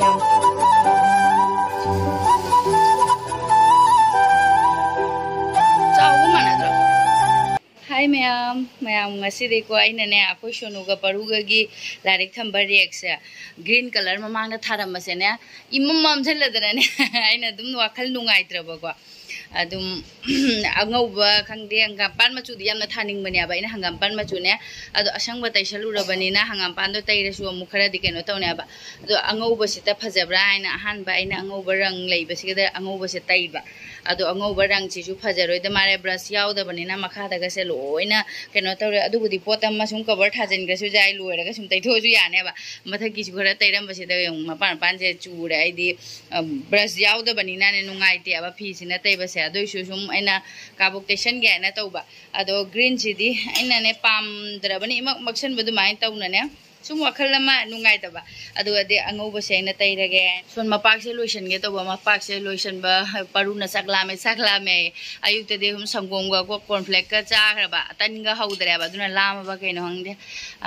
ꯌꯥꯝ ꯆꯥꯎꯕ ꯃꯥꯟꯅꯗ꯭ꯔꯣ? Hi ma'am ngasideiko ainane akoi sonuga paruga larik thamba rex green color mamangda tharambase ne imam jhalladane aina dum wakhal nungaitraba ko adum angauba khangde hangam machu di yamna thaning bani aba ina hangam machu ne ado asangba taisalurabani na hangam pan do tairasu amu khara di keno tawne aba ado angauba sita phajabra aina hanba aina angauba rang leibasi da angauba se taiba ado angauba rang chisu phajaroi da mare brush yauda bani na makha daga se loina keno tawre adu budi potam masum cover thajen ga su jai loira ga sum taitho su yane ba mathaki su khara tairam basi da yung mapan pan je chure ai di brush yauda bani na ne nungai te aba phi sina taiba se ado su sum aina kabuk station ga na tawba ado green chidi aina ne pam drabani mak maksan badu mai tawna ne sum wakhal lama nungai taba adu ade angauba se na tairage son mapak se lotion ge tawba mapak se lotion ba paruna saklame ayuk te de hum samgom ga ko cornflake ka cha khaba tan ga haudre ba duna lama ba kaino hangde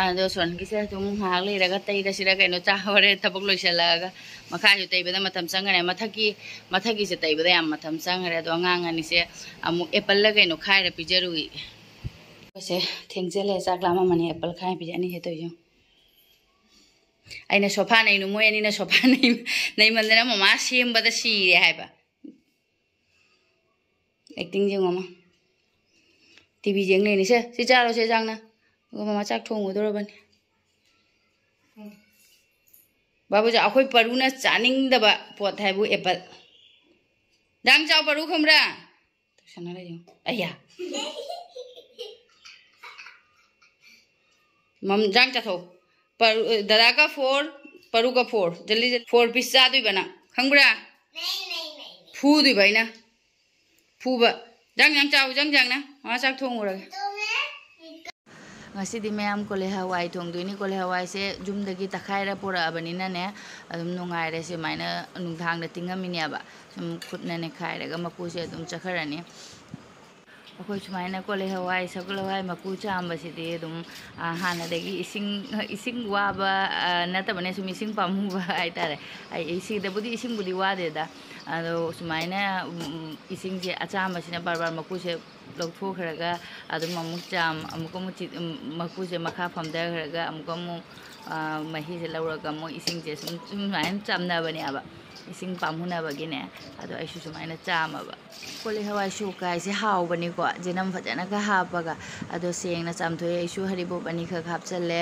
ado son ki se tum ha le raga taira sira kaino cha hore tabuk lotion laga makha ju taiba da matam sangare mathaki se taiba da yam matam sangare do ngang ani se amu apple la kaino khaira pijarui se thengjele saklama mani apple khai pijani he to yo aina sofa nei nu moi ani na sofa nei mandana mama sem bada si re haiba acting jeng mama tv jeng nei ni se si cha lo se jang na go mama chak thong go do ban babu ja akhoi paru na chaning da ba pot hai bu apple dang chao paru khomra sana ra jo aya mam jang cha tho दादा का 4 परू का 4 जल्दी 4 piece चा दुई बना खंगबरा नहीं फू दुई भाई ना फूबा जंग जंग ना मा चाक थोंगुरगे ngasi di mayam kole hawai thongduini kole hawai se jumdagi takhaira pura abanina ne adum nungai re se maina nungthang da tingamini aba sum khutna ne khaira ga maku se adum chakharani akoi sumaina kole hawai sakul hawai maku chamba sidi dum hana degi ising waba nata bane sum ising pamu ba ai tare ai isi da budi ising budi wade da ado sumaina ising je achamba sina barbar maku se lokthok kharaga adu mamu cham amuko mu maku se makha famda kharaga amuko mu mahi se lauraga mu ising je sum sumaina chamna bani aba ising pamhuna bagine ado ai sumaina chama ba kole hawai shu kai se haw bani ko jenam phajana ka hapaga ado seng na chamthoi ai su haribo bani kha khap challe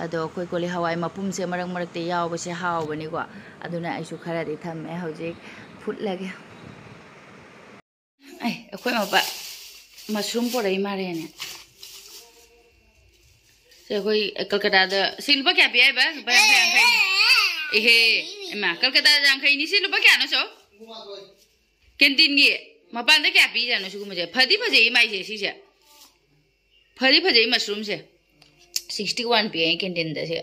ado koi kole hawai mapum se marak te yaw ba se haw bani ko aduna ai su khara di tham me hojik phut lage ai akoi ma ba mushroom porai mare ne se koi kolkata da silba kya pi ai ba yang kai ehe ma kolkata jang kai ni silba kya no so canteen gi mapan da kya pi jano su mujhe phadi phajei mai se si se phadi phajei mushroom se 61 pi ai canteen da se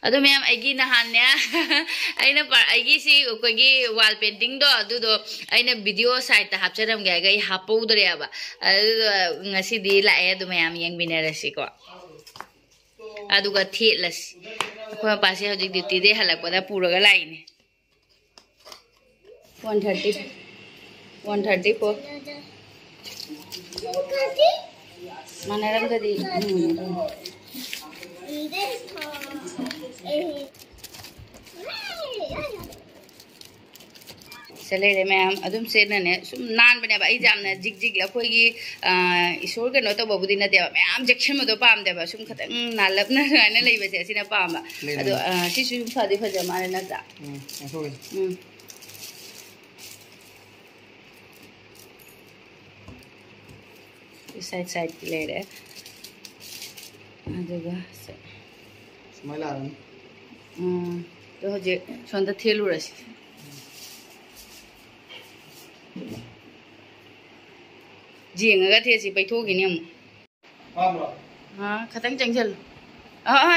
ado ma'am आइगी नहान ने आइना पर आइगी सी कोगी wall painting दो अदु दो आइना video site ता हापचरम गे गे हापौदरे अब अदु ngasi di lae adu ma'am yang binarasi ko adu ga thitlas ko pa se hojik duty de halak pada puraga laine 134 manaram gadi चले रे मैम अदुम से ने सुम नान बने बा एग्जाम ने जिग जिग ला कोई ईश्वर के नो तो बबुदी न देबा मैम जेक्शन मदो पाम देबा सुम खतंग नालप न राने लेबे से सिना पामा अदो सि सुम फादे फजा माने न जा साइड साइड की ले रे अदुगा स्माइल आ तो जे सोंदा थेलु रसी जिंगा थे पैथोगी ने हाँ खतंग चंचल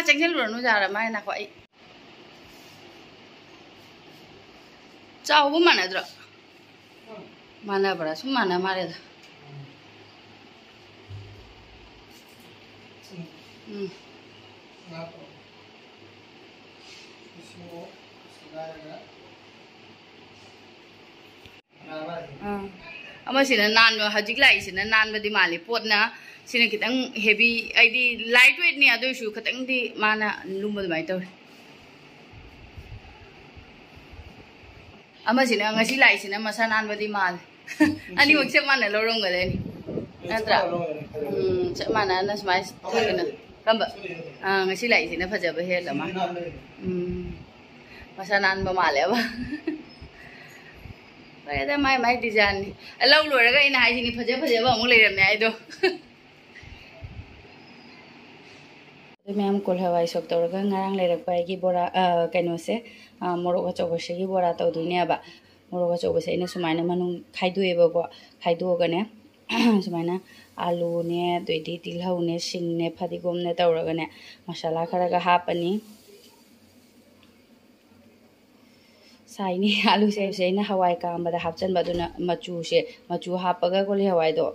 चंचल नु जारा माय ना कोई चाव मानद्र मानब्रा सुम माना मारे नान हजिक लाइसिना नानबदी माली पोतना सिने खितंग हेवी आइदी लाइट वेट नि अदुसु खतंग दी माना लुम दुमाइ तौरे ngasi laisina masa nanbadi mal ani wakse mana lorong galeni natra chap mana na smai thagina kamba ngasi laisina phajaba helama masa nan ba male ba bayada mai design ni law loraga ina haisini phajaba amu leiramne aido ma'am कोल हवाई सोक तौरगा ngarang lerak pai gi bora kaino se morok achoba se gi bora tawduine aba morok achoba se ina sumaina manung khaidueba ko khaidoga ne sumaina alu ne doidi tilhau ne sing ne phadigom ne tawraga ne masala kharaga hapani saini alu se ina hawai kamba da hapchan baduna machu hapaga kol hawai do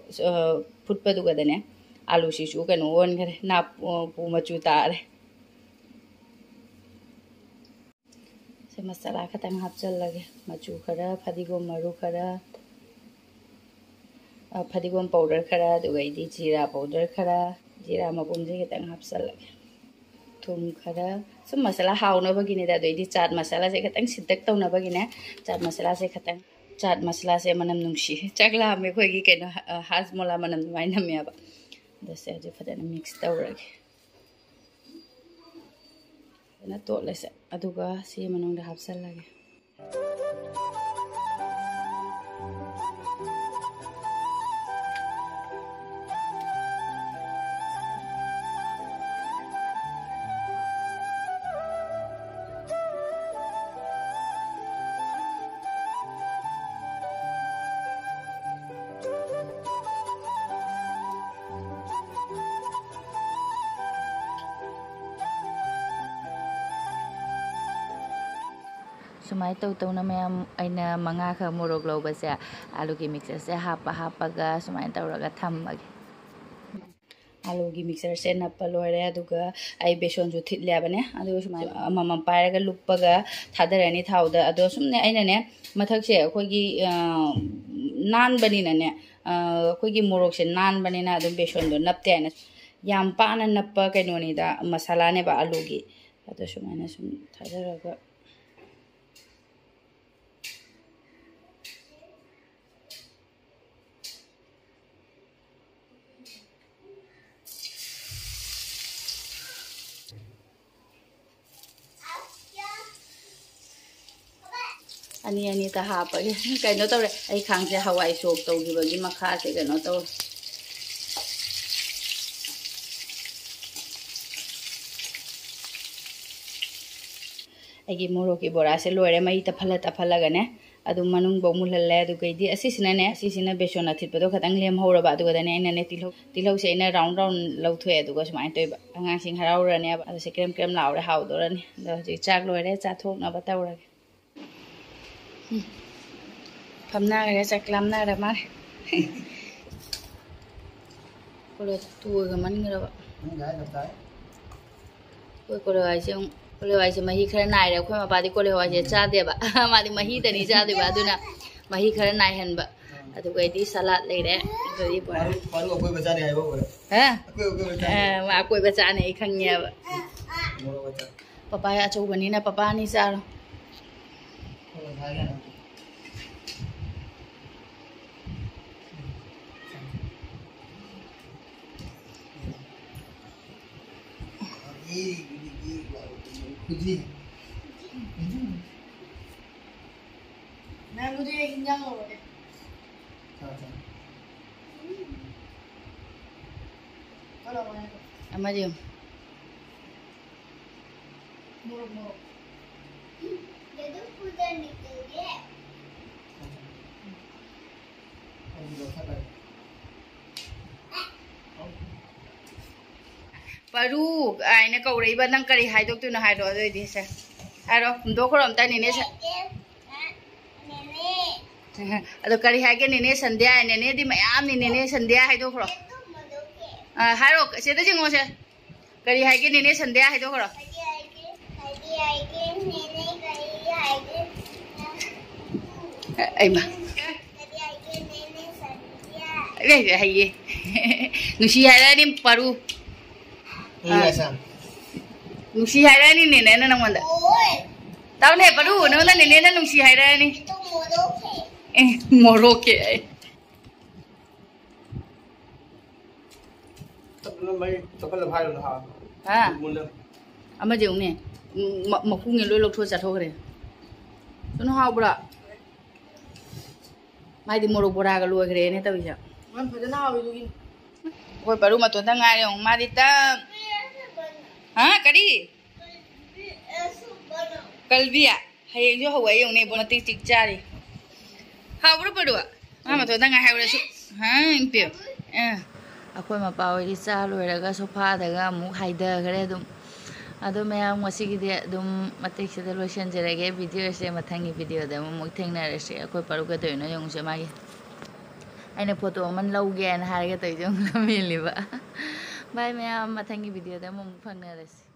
phutpa duga dane आलू सीसु कनो one करे ना पू मचू तारे से मसाला खतंग हापचल लगे मचू खरा फदिगोम मरु खरा फदिगोम पाउडर खरा दुगैदी जीरा पाउडर खरा जीरा मपुम जे खतंग हापचल लगे थुम खरा सम मसाला हाउनो बगिने दा दुइदी चाट मसाला से खतंग सिद्धक तौना बगिने चाट मसाला से खतंग चाट मसाला से मनम नुंगसी चकला मे खोगी कनो हाज मोला मनम दुमाइ नमेबा दसे जे फदना मिक्स तौरगे ना तोलेसे अदुगा सी मनोंग दा हापसल लगे सुमाइ तौना मैम अइना मंगा ख मोरक लौबसे आलू की मिक्सर से हापागा सुमाइ तौरगा थम्मगे आलू की मिक्सर से नप्पा लोरे अदुगा आई बेसन जु थिटलेबने अदु सुमाइ मम पायरगा लुप्पगा थादरनी थाउदा अदो सुमने अइना ने मथक से अखोगी नान बनिना ने अखोगी मोरक से नान बनिना अदु बेसन दो नप्ते ने याम पाना नप्पा कैनोनी दा मसाला ने बा आलू की अदो सुमाइना सुम थादरगा अनि ता हापगे कइनो तौरे आई खांगसे हवाई सोक तौगिबगी मखा से कइनो तौ आइगी मोरो की बोरा से लोरे मई तफलगने अदु मनुंग बो मुलले अदु गइदी असिसिना बेसन अथिपदो खतंग लेम हौरबा अदु गदने इनने तिलौ से इना राउंड लौथोय अदु ग सुमाइ तोयबा अंगासिंग हराउरने अब से क्रेम लाउरे हाउदोरनी द जि चाक लोरे चाथोकना बताउरगे फमना गरे चकलामना रे मार कोले तुगा मन गरबा कोले वाइसे मही खरा नाइरे खोय मपादी कोले वाइसे चादेबा मादी मही तनी चादेबा अदुना मही खरा नाइहनबा अदु गइदी सलाद लेरे गरि पारू कोइ बचा ने आइबो बोले मा कोइ बचा ने खंगेबा पपाया चौबनी ना पपा नि चारो मैं मुझे एक इंजन लोगे अमजियो मोरो ये तो पूजा निकल गया परू आइने कौरैबा नंग करी हाइदोक्तुना हाइरो अदोइदि से हाइरो हुंदोखरो अमता नेने से अदो करी हाइगे नेने संध्या नेने दि मयाम नि नेने संध्या हाइदोखरो हाइरो सेदा जिंगो से करी हाइगे नेने संध्या हाइदोखरो ai mà cái gì hay gì nụ xì hay đấy đi paru nụ xì hay đấy đi nè nè nó nằm ngoài đó tao nè paru nó là nè nè nó nụ xì hay đấy đi moro kệ à ama jeng nè mà khu nghe lôi lộc thua chặt thôi kìa nó hao bữa mai đi moro bora cái lôi kìa này tao bây giờ ôi baru mà tuần ta ngay rồi mai đi ta hả cái đi kalbi à hay जो हवा ये उन्हें बोलते टिक चारी हाँ बड़ा बड़ा हाँ मैं तो ना ngay hay बड़ा हाँ इम्पियो अखोई mà bao đi xa rồi là cái sofa thì cái mũ hay đờ cái đấy đúng अदो मैं मसीगिदे अदुम मतेक्सिदा लोइसनजरगे वीडियो से मथंगी वीडियो दे मु थेंगनरसे अखोय परुगा तोयनो यंगसे मागी आइना फोटो मन लौगे न हारगे तोयजों लमिलिबा बाय मैं मथंगी वीडियो दे मु फंगनरसे